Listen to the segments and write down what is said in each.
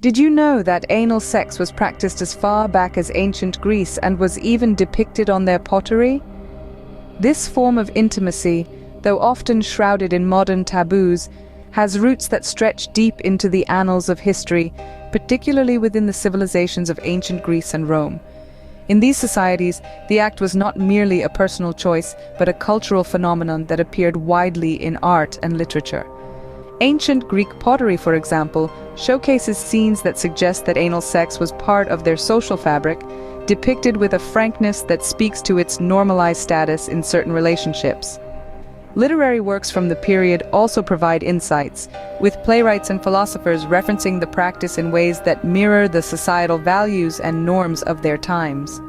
Did you know that anal sex was practiced as far back as ancient Greece and was even depicted on their pottery? This form of intimacy, though often shrouded in modern taboos, has roots that stretch deep into the annals of history, particularly within the civilizations of ancient Greece and Rome. In these societies, the act was not merely a personal choice, but a cultural phenomenon that appeared widely in art and literature. Ancient Greek pottery, for example, showcases scenes that suggest that anal sex was part of their social fabric, depicted with a frankness that speaks to its normalized status in certain relationships. Literary works from the period also provide insights, with playwrights and philosophers referencing the practice in ways that mirror the societal values and norms of their times.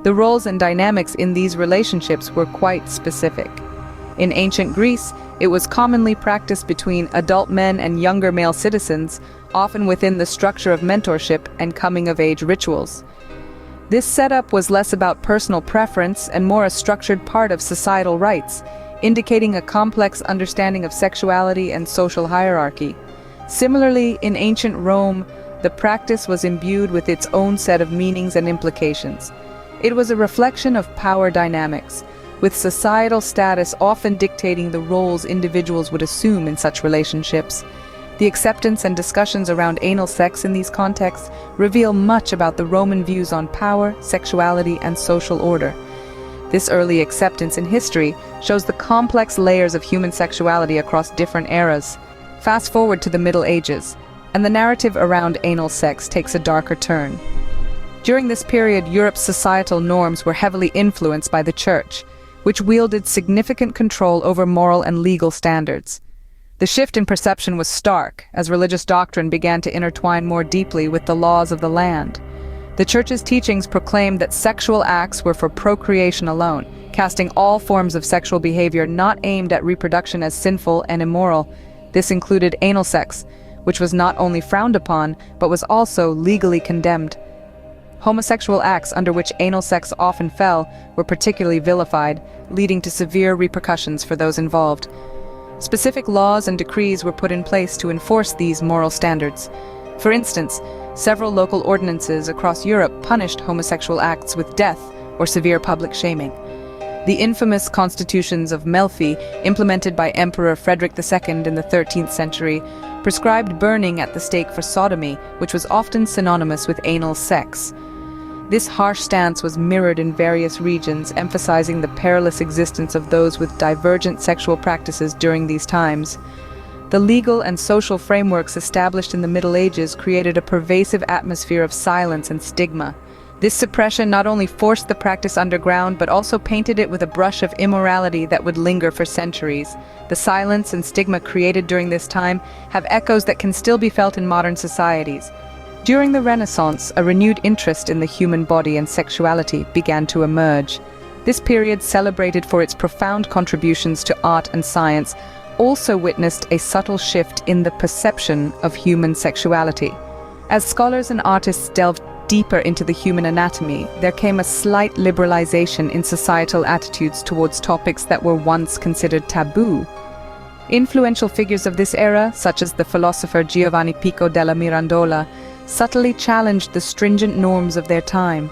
The roles and dynamics in these relationships were quite specific. In ancient Greece, it was commonly practiced between adult men and younger male citizens, often within the structure of mentorship and coming-of-age rituals. This setup was less about personal preference and more a structured part of societal rites, indicating a complex understanding of sexuality and social hierarchy. Similarly, in ancient Rome, the practice was imbued with its own set of meanings and implications. It was a reflection of power dynamics, with societal status often dictating the roles individuals would assume in such relationships. The acceptance and discussions around anal sex in these contexts reveal much about the Roman views on power, sexuality, and social order. This early acceptance in history shows the complex layers of human sexuality across different eras. Fast forward to the Middle Ages, and the narrative around anal sex takes a darker turn. During this period, Europe's societal norms were heavily influenced by the Church, which wielded significant control over moral and legal standards. The shift in perception was stark, as religious doctrine began to intertwine more deeply with the laws of the land. The Church's teachings proclaimed that sexual acts were for procreation alone, casting all forms of sexual behavior not aimed at reproduction as sinful and immoral. This included anal sex, which was not only frowned upon, but was also legally condemned. Homosexual acts under which anal sex often fell were particularly vilified, leading to severe repercussions for those involved. Specific laws and decrees were put in place to enforce these moral standards. For instance, several local ordinances across Europe punished homosexual acts with death or severe public shaming. The infamous constitutions of Melfi, implemented by Emperor Frederick II in the 13th century, prescribed burning at the stake for sodomy, which was often synonymous with anal sex. This harsh stance was mirrored in various regions, emphasizing the perilous existence of those with divergent sexual practices during these times. The legal and social frameworks established in the Middle Ages created a pervasive atmosphere of silence and stigma. This suppression not only forced the practice underground, but also painted it with a brush of immorality that would linger for centuries. The silence and stigma created during this time have echoes that can still be felt in modern societies. During the Renaissance, a renewed interest in the human body and sexuality began to emerge. This period, celebrated for its profound contributions to art and science, also witnessed a subtle shift in the perception of human sexuality. As scholars and artists delved deeper into the human anatomy, there came a slight liberalization in societal attitudes towards topics that were once considered taboo. Influential figures of this era, such as the philosopher Giovanni Pico della Mirandola, subtly challenged the stringent norms of their time.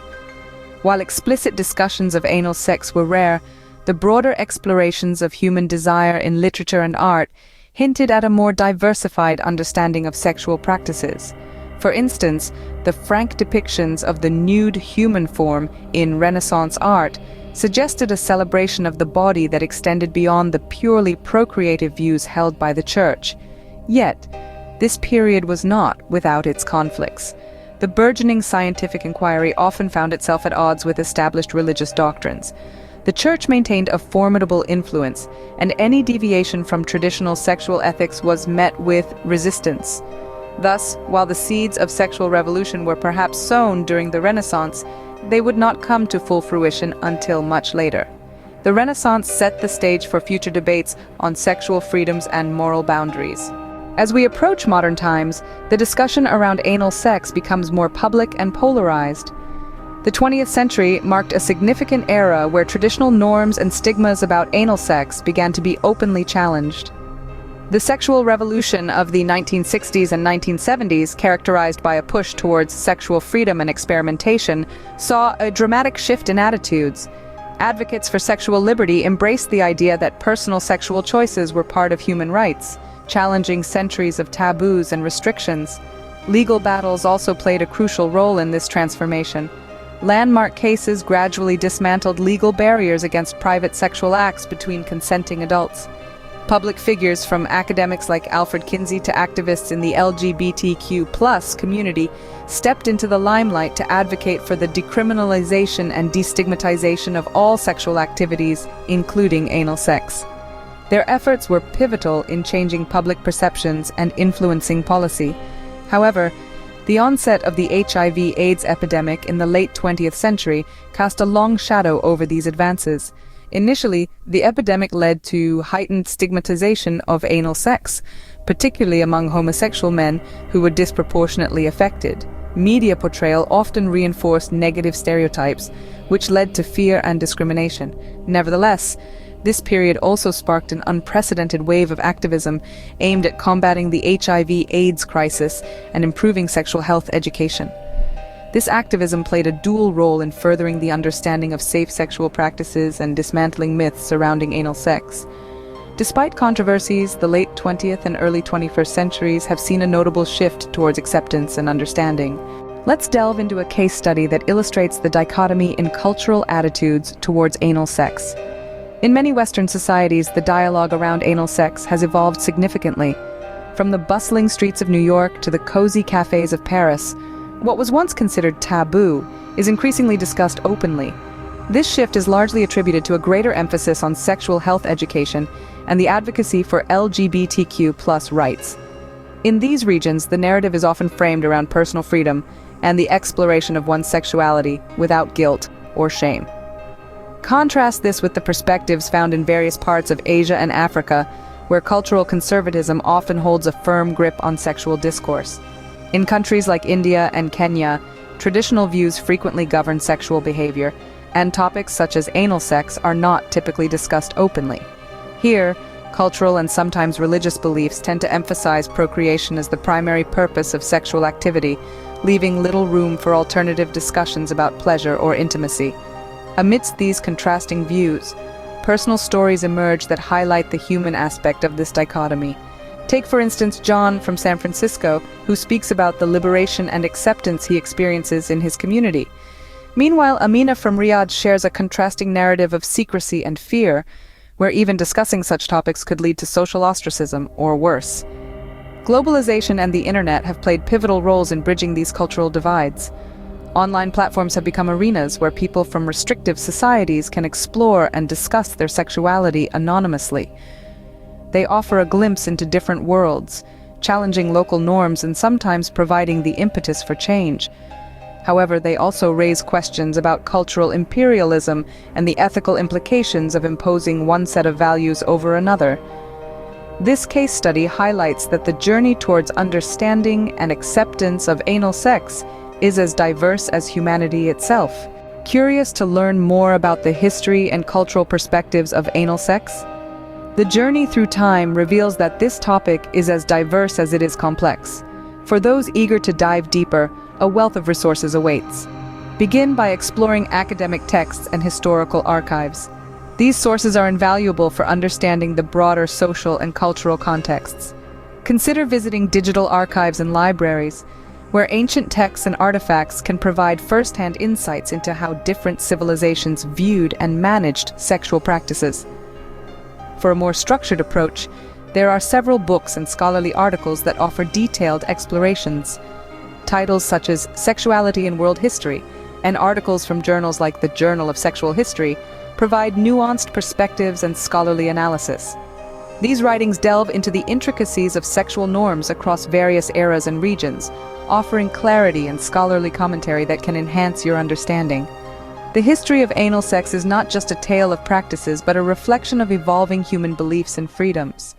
While explicit discussions of anal sex were rare, the broader explorations of human desire in literature and art hinted at a more diversified understanding of sexual practices. For instance, the frank depictions of the nude human form in Renaissance art suggested a celebration of the body that extended beyond the purely procreative views held by the Church. Yet, this period was not without its conflicts. The burgeoning scientific inquiry often found itself at odds with established religious doctrines. The Church maintained a formidable influence, and any deviation from traditional sexual ethics was met with resistance. Thus, while the seeds of sexual revolution were perhaps sown during the Renaissance, they would not come to full fruition until much later. The Renaissance set the stage for future debates on sexual freedoms and moral boundaries. As we approach modern times, the discussion around anal sex becomes more public and polarized. The 20th century marked a significant era where traditional norms and stigmas about anal sex began to be openly challenged. The sexual revolution of the 1960s and 1970s, characterized by a push towards sexual freedom and experimentation, saw a dramatic shift in attitudes. Advocates for sexual liberty embraced the idea that personal sexual choices were part of human rights, challenging centuries of taboos and restrictions. Legal battles also played a crucial role in this transformation. Landmark cases gradually dismantled legal barriers against private sexual acts between consenting adults. Public figures, from academics like Alfred Kinsey to activists in the LGBTQ+ community, stepped into the limelight to advocate for the decriminalization and destigmatization of all sexual activities, including anal sex. Their efforts were pivotal in changing public perceptions and influencing policy. However, the onset of the HIV/AIDS epidemic in the late 20th century cast a long shadow over these advances. Initially, the epidemic led to heightened stigmatization of anal sex, particularly among homosexual men who were disproportionately affected. Media portrayal often reinforced negative stereotypes, which led to fear and discrimination. Nevertheless, this period also sparked an unprecedented wave of activism aimed at combating the HIV/AIDS crisis and improving sexual health education. This activism played a dual role in furthering the understanding of safe sexual practices and dismantling myths surrounding anal sex. Despite controversies, the late 20th and early 21st centuries have seen a notable shift towards acceptance and understanding. Let's delve into a case study that illustrates the dichotomy in cultural attitudes towards anal sex. In many Western societies, the dialogue around anal sex has evolved significantly. From the bustling streets of New York to the cozy cafes of Paris, what was once considered taboo is increasingly discussed openly. This shift is largely attributed to a greater emphasis on sexual health education and the advocacy for LGBTQ+ rights. In these regions, the narrative is often framed around personal freedom and the exploration of one's sexuality without guilt or shame. Contrast this with the perspectives found in various parts of Asia and Africa, where cultural conservatism often holds a firm grip on sexual discourse. In countries like India and Kenya, traditional views frequently govern sexual behavior, and topics such as anal sex are not typically discussed openly. Here, cultural and sometimes religious beliefs tend to emphasize procreation as the primary purpose of sexual activity, leaving little room for alternative discussions about pleasure or intimacy. Amidst these contrasting views, personal stories emerge that highlight the human aspect of this dichotomy. Take, for instance, John from San Francisco, who speaks about the liberation and acceptance he experiences in his community. Meanwhile, Amina from Riyadh shares a contrasting narrative of secrecy and fear, where even discussing such topics could lead to social ostracism or worse. Globalization and the internet have played pivotal roles in bridging these cultural divides. Online platforms have become arenas where people from restrictive societies can explore and discuss their sexuality anonymously. They offer a glimpse into different worlds, challenging local norms and sometimes providing the impetus for change. However, they also raise questions about cultural imperialism and the ethical implications of imposing one set of values over another. This case study highlights that the journey towards understanding and acceptance of anal sex is as diverse as humanity itself. Curious to learn more about the history and cultural perspectives of anal sex? The journey through time reveals that this topic is as diverse as it is complex. For those eager to dive deeper, a wealth of resources awaits. Begin by exploring academic texts and historical archives. These sources are invaluable for understanding the broader social and cultural contexts. Consider visiting digital archives and libraries, where ancient texts and artifacts can provide first-hand insights into how different civilizations viewed and managed sexual practices. For a more structured approach, there are several books and scholarly articles that offer detailed explorations. Titles such as Sexuality in World History and articles from journals like the Journal of Sexual History provide nuanced perspectives and scholarly analysis. These writings delve into the intricacies of sexual norms across various eras and regions, offering clarity and scholarly commentary that can enhance your understanding. The history of anal sex is not just a tale of practices, but a reflection of evolving human beliefs and freedoms.